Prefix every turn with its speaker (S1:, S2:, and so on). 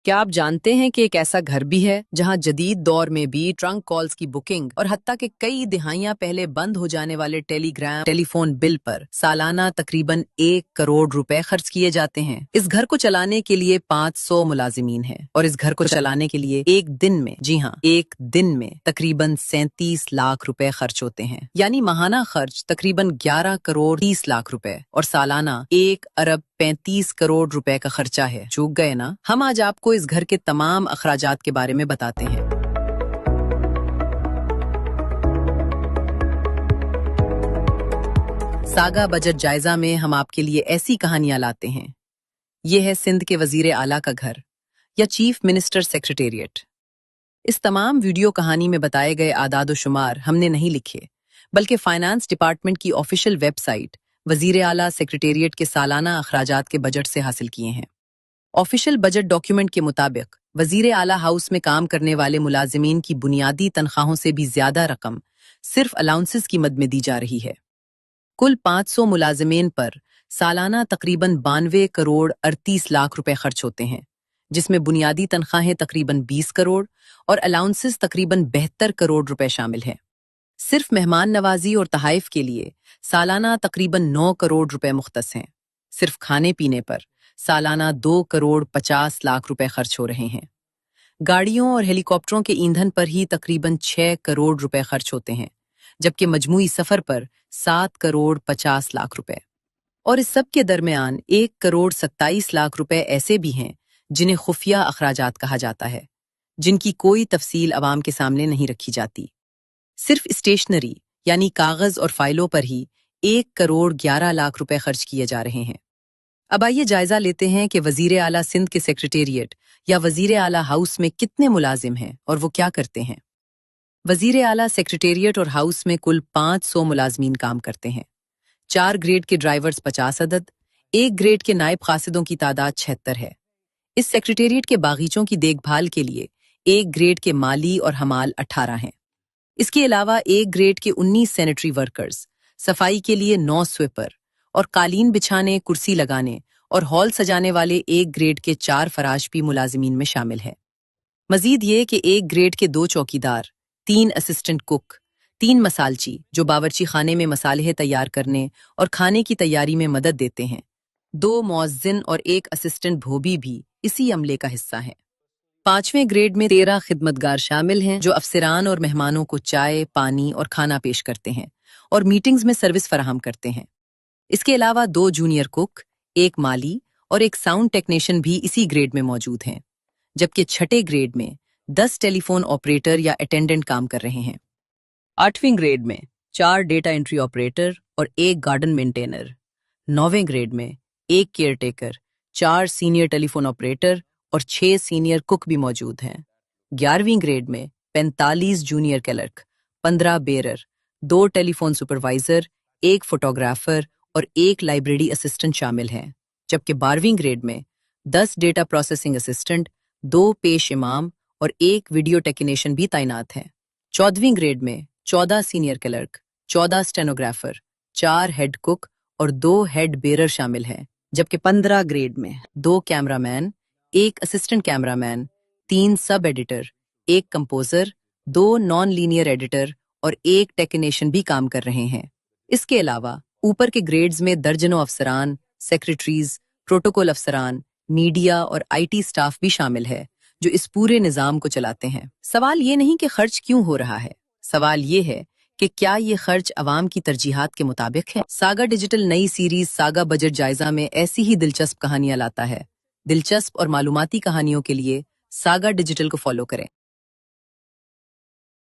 S1: क्या आप जानते हैं कि एक ऐसा घर भी है जहां जदीद दौर में भी ट्रंक कॉल्स की बुकिंग और हत्ता के कई दिहाइयां पहले बंद हो जाने वाले टेलीफोन बिल पर सालाना तकरीबन 1 करोड़ रुपए खर्च किए जाते हैं। इस घर को चलाने के लिए 500 मुलाजिमीन हैं और इस घर को चलाने के लिए एक दिन में, जी हाँ, एक दिन में तकरीबन 37 लाख रुपए खर्च होते हैं। यानी माहाना खर्च तकरीबन 11 करोड़ 30 लाख रुपए और सालाना 1 अरब 35 करोड़ रुपए का खर्चा है। चूक गए ना? हम आज आपको इस घर के तमाम अखराजात के बारे में बताते हैं। सागा बजट जायजा में हम आपके लिए ऐसी कहानियां लाते हैं। ये है सिंध के वजीर आला का घर या चीफ मिनिस्टर सेक्रेटेरिएट। इस तमाम वीडियो कहानी में बताए गए आदाद शुमार हमने नहीं लिखे, बल्कि फाइनेंस डिपार्टमेंट की ऑफिशियल वेबसाइट वजीर आला सेक्रेटेरिएट के सालाना अखराजात के बजट से हासिल किए हैं। ऑफिशियल बजट डॉक्यूमेंट के मुताबिक वजीर आला हाउस में काम करने वाले मुलाजिमीन की बुनियादी तनख्वाहों से भी ज्यादा रकम सिर्फ अलाउंसेस की मद में दी जा रही है। कुल 500 मुलाजिमीन पर सालाना तकरीबन 92 करोड़ 38 लाख रुपए खर्च होते हैं, जिसमें बुनियादी तनख्वाहें तकरीबन 20 करोड़ और अलाउंसेस तकरीबन 72 करोड़ रुपए शामिल हैं। सिर्फ मेहमान नवाजी और तहाइफ के लिए सालाना तकरीबन 9 करोड़ रुपए मुख्तस हैं। सिर्फ खाने पीने पर सालाना 2 करोड़ 50 लाख रुपए खर्च हो रहे हैं। गाड़ियों और हेलीकॉप्टरों के ईंधन पर ही तकरीबन 6 करोड़ रुपए खर्च होते हैं, जबकि मजमूई सफर पर 7 करोड़ 50 लाख रुपए। और इस सब के दरमियान 1 करोड़ 27 लाख रुपए ऐसे भी हैं जिन्हें खुफिया अखराजात कहा जाता है, जिनकी कोई तफसील अवाम के सामने नहीं रखी जाती। सिर्फ स्टेशनरी यानी कागज और फाइलों पर ही 1 करोड़ 11 लाख रुपए खर्च किए जा रहे हैं। अब आइए जायजा लेते हैं कि वजीर आला सिंध के सेक्रेटेरिएट या वजीर आला हाउस में कितने मुलाजिम हैं और वो क्या करते हैं। वजीर आला सेक्रेटेरिएट और हाउस में कुल 500 मुलाजमीन काम करते हैं। 4 ग्रेड के ड्राइवर्स 50 अदद, 1 ग्रेड के नायब खासिदों की तादाद 76 है। इस सेक्रेटेरिएट के बागीचों की देखभाल के लिए 1 ग्रेड के माली और हमाल 18 हैं। इसके अलावा 1 ग्रेड के 19 सैनिटरी वर्कर्स, सफाई के लिए 9 स्वीपर और कालीन बिछाने, कुर्सी लगाने और हॉल सजाने वाले 1 ग्रेड के 4 फराश भी मुलाजिमीन में शामिल हैं। मजीद ये कि 1 ग्रेड के 2 चौकीदार, 3 असिस्टेंट कुक, 3 मसालची जो बावर्ची खाने में मसाले तैयार करने और खाने की तैयारी में मदद देते हैं, 2 मुअज्जिन और 1 असिस्टेंट धोबी भी इसी अमले का हिस्सा हैं। 5वें ग्रेड में 13 खिदमतगार शामिल हैं जो अफसरान और मेहमानों को चाय, पानी और खाना पेश करते हैं और मीटिंग्स में सर्विस फराहम करते हैं। इसके अलावा 2 जूनियर कुक, 1 माली और 1 साउंड टेक्नीशियन भी इसी ग्रेड में मौजूद हैं, जबकि 6ठे ग्रेड में 10 टेलीफोन ऑपरेटर या अटेंडेंट काम कर रहे हैं। 8वीं ग्रेड में 4 डेटा एंट्री ऑपरेटर और 1 गार्डन मेंटेनर। 9वें ग्रेड में 1 केयरटेकर, 4 सीनियर टेलीफोन ऑपरेटर और 6 सीनियर कुक भी मौजूद हैं। 11वीं ग्रेड में 45 junior clerk, 15 bearer, 2 telephone supervisor, 1 photographer और 1 लाइब्रेरी असिस्टेंट शामिल हैं, जबकि 12वीं ग्रेड में 10 डेटा प्रोसेसिंग असिस्टेंट, 2 पेश इमाम और 1 वीडियो टेक्नीशियन भी तैनात हैं। 14वीं ग्रेड में 14 senior clerk, 14 stenographer, 4 head cook और 2 हेड बेरर शामिल हैं, जबकि 15 ग्रेड में 2 cameraman, 1 assistant cameraman, 3 sub editor, 1 composer, 2 non linear editor और 1 टेक्नीशियन भी काम कर रहे हैं। इसके अलावा ऊपर के ग्रेड्स में दर्जनों अफसरान, सेक्रेटरीज, प्रोटोकॉल अफसरान, मीडिया और आईटी स्टाफ भी शामिल है जो इस पूरे निजाम को चलाते हैं। सवाल ये नहीं कि खर्च क्यों हो रहा है, सवाल ये है कि क्या ये खर्च अवाम की तरजीहात के मुताबिक है। सागा डिजिटल नई सीरीज सागा बजट जायजा में ऐसी ही दिलचस्प कहानियां लाता है। दिलचस्प और मालूमाती कहानियों के लिए सागा डिजिटल को फॉलो करें।